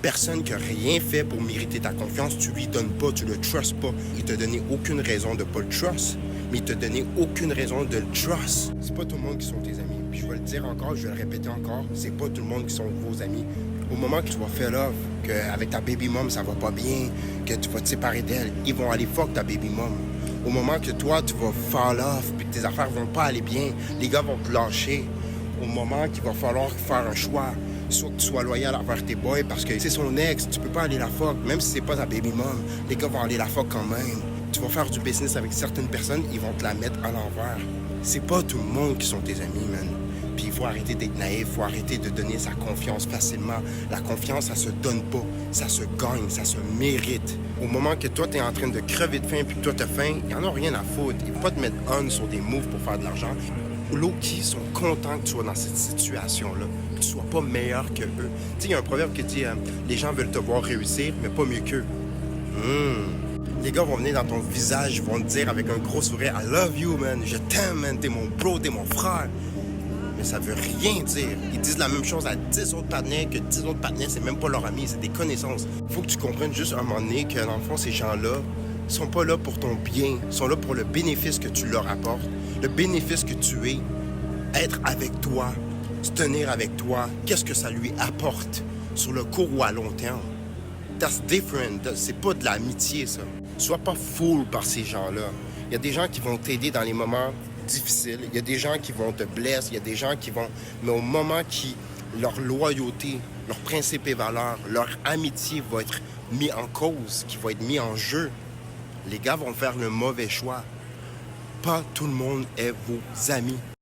personne qui n'a rien fait pour mériter ta confiance, tu lui donnes pas, tu le trustes pas. Il t'a donné aucune raison de pas le trust, mais il t'a donné aucune raison de le trust. C'est pas tout le monde qui sont tes amis. Puis je vais le dire encore, je vais le répéter encore, c'est pas tout le monde qui sont vos amis. Au moment que tu vas faire love, qu'avec ta baby mom ça va pas bien, que tu vas te séparer d'elle, ils vont aller fuck ta baby mom. Au moment que toi tu vas fall off, puis que tes affaires vont pas aller bien, les gars vont te lâcher. Au moment qu'il va falloir faire un choix, soit que tu sois loyal envers tes boys parce que c'est son ex, tu peux pas aller la fuck, même si c'est pas ta baby mom, les gars vont aller la fuck quand même. Tu vas faire du business avec certaines personnes, ils vont te la mettre à l'envers. C'est pas tout le monde qui sont tes amis, man. Puis il faut arrêter d'être naïf, il faut arrêter de donner sa confiance facilement. La confiance, ça se donne pas, ça se gagne, ça se mérite. Au moment que toi, t'es en train de crever de faim puis que toi, t'as faim, il y en a rien à foutre. Ils vont pas te mettre on sur des moves pour faire de l'argent. Low-key sont contents que tu sois dans cette situation-là, que tu sois pas meilleur que eux. Tu sais, il y a un proverbe qui dit les gens veulent te voir réussir, mais pas mieux qu'eux. Les gars vont venir dans ton visage, ils vont te dire avec un gros sourire I love you, man, je t'aime, man, t'es mon bro, t'es mon frère. Mais ça veut rien dire. Ils disent la même chose à 10 autres partenaires, que 10 autres partenaires, c'est même pas leurs amis, c'est des connaissances. Faut que tu comprennes juste à un moment donné que, dans le fond, ces gens-là sont pas là pour ton bien, ils sont là pour le bénéfice que tu leur apportes, le bénéfice que tu es, être avec toi, se tenir avec toi, qu'est-ce que ça lui apporte sur le court ou à long terme. That's different. C'est pas de l'amitié, ça. Sois pas fool par ces gens-là. Il y a des gens qui vont t'aider dans les moments difficiles. Il y a des gens qui vont te blesser. Il y a des gens qui vont... Mais au moment qui... leur loyauté, leurs principes et valeurs, leur amitié va être mis en cause, qui va être mis en jeu, les gars vont faire le mauvais choix. Pas tout le monde est vos amis.